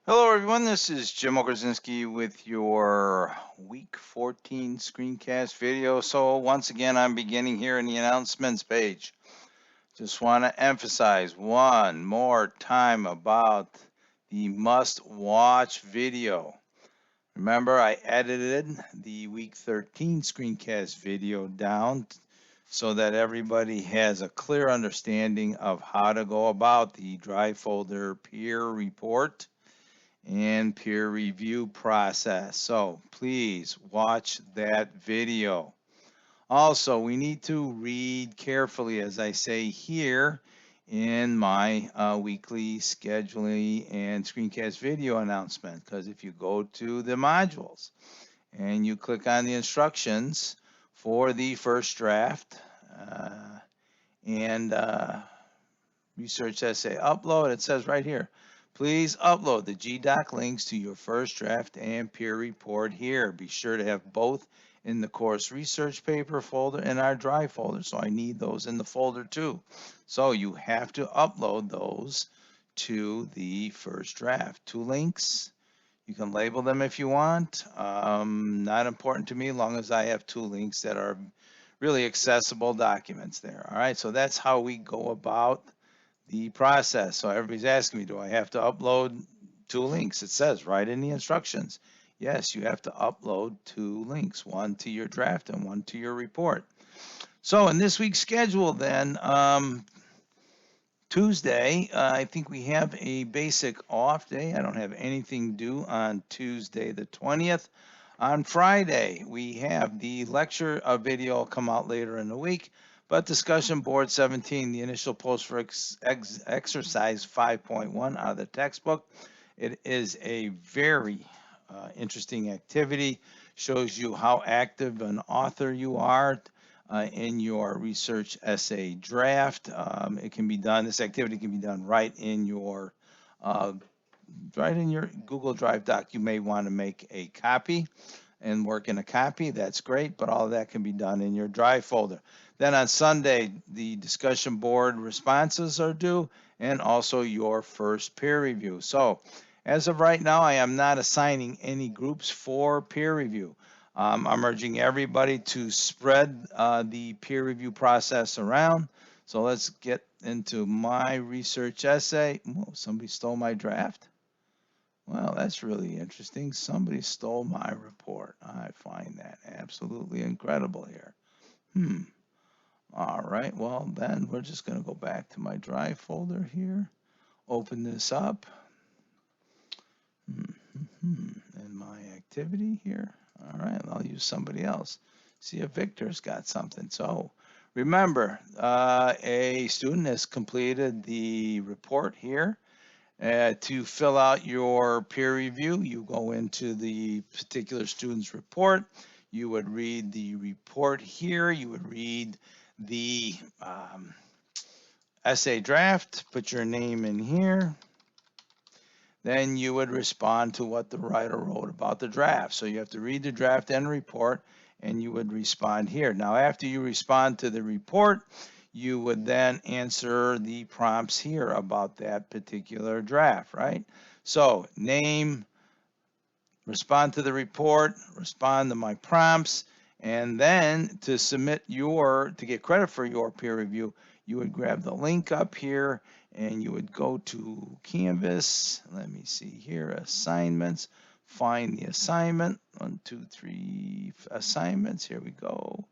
Hello, everyone. This is Jim Okerzinski with your Week 14 Screencast video. So, once again, I'm beginning here in the announcements page. Just want to emphasize one more time about the must watch video. Remember, I edited the Week 13 Screencast video down so that everybody has a clear understanding of how to go about the dry folder peer report and peer review process. So please watch that video. Also, we need to read carefully, as I say here in my weekly scheduling and screencast video announcement, because if you go to the modules and you click on the instructions for the first draft and research essay upload, it says right here, please upload the GDoc links to your first draft and peer report here. Be sure to have both in the course research paper folder and our drive folder. So I need those in the folder too. So you have to upload those to the first draft. 2 links. You can label them if you want. Not important to me, as long as I have 2 links that are really accessible documents there. All right, so that's how we go about the process. So everybody's asking me, do I have to upload 2 links? It says right in the instructions. Yes, you have to upload 2 links, one to your draft and one to your report. So in this week's schedule then, Tuesday, I think we have a basic off day. I don't have anything due on Tuesday the 20th. On Friday, we have the lecture video come out later in the week. But discussion board 17, the initial post for exercise 5.1 out of the textbook. It is a very interesting activity. Shows you how active an author you are in your research essay draft. It can be done. This activity can be done right in your Google Drive doc. You may want to make a copy and work in a copy. That's great, but all of that can be done in your Drive folder. Then on Sunday, the discussion board responses are due and also your first peer review. So as of right now, I am not assigning any groups for peer review. I'm urging everybody to spread the peer review process around. So let's get into my research essay. Whoa, somebody stole my draft. Well, that's really interesting. Somebody stole my report. I find that absolutely incredible here. All right, well, then we're just going to go back to my Drive folder here, open this up, in my activity here. All right, I'll use somebody else. See if Victor's got something. So remember, a student has completed the report here. To fill out your peer review, you go into the particular student's report. You would read the report here. You would read the essay draft, put your name in here. Then you would respond to what the writer wrote about the draft. So you have to read the draft and report, and you would respond here. Now, after you respond to the report, you would then answer the prompts here about that particular draft, right? So name, respond to the report, respond to my prompts, and then to get credit for your peer review, you would grab the link up here and you would go to Canvas. Let me see here, assignments, find the assignment, 1, 2, 3 assignments, here we go.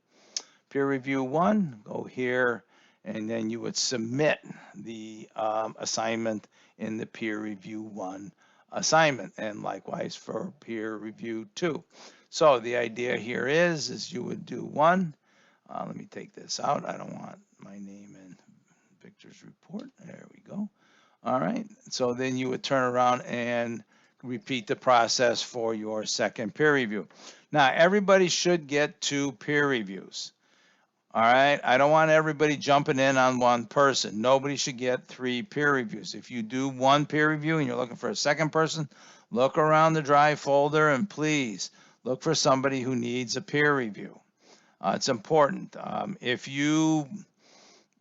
Peer review 1, go here, and then you would submit the assignment in the peer review 1 assignment, and likewise for peer review 2. So the idea here is you would do 1. Let me take this out. I don't want my name in Victor's report. There we go. All right. So then you would turn around and repeat the process for your second peer review. Now, everybody should get 2 peer reviews. All right. I don't want everybody jumping in on one person. Nobody should get 3 peer reviews. If you do 1 peer review and you're looking for a second person, look around the Drive folder and please look for somebody who needs a peer review. It's important. If you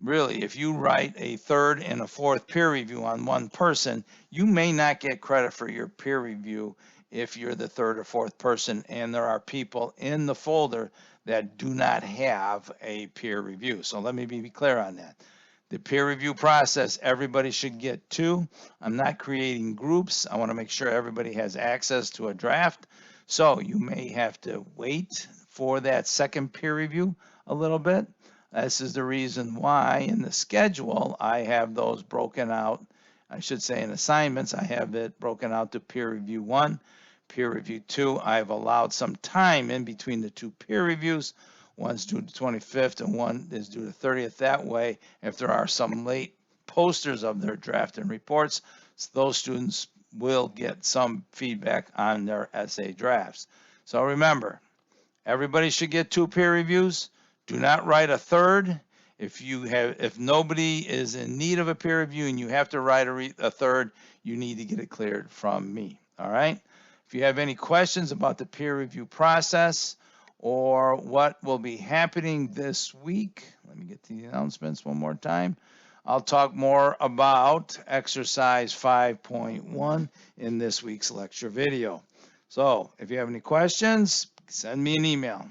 Really, if you write a third and a fourth peer review on one person, you may not get credit for your peer review if you're the third or fourth person, and there are people in the folder that do not have a peer review. So let me be clear on that. The peer review process, everybody should get two. I'm not creating groups. I want to make sure everybody has access to a draft. So you may have to wait for that second peer review a little bit. This is the reason why in the schedule I have those broken out. I should say in assignments, I have it broken out to peer review 1, peer review 2. I've allowed some time in between the two peer reviews. One's due the 25th and one is due the 30th. That way, if there are some late posters of their draft and reports, those students will get some feedback on their essay drafts. So remember, everybody should get two peer reviews. Do not write a third. If nobody is in need of a peer review and you have to write a third, you need to get it cleared from me. All right. If you have any questions about the peer review process or what will be happening this week, let me get to the announcements one more time. I'll talk more about exercise 5.1 in this week's lecture video. So if you have any questions, send me an email.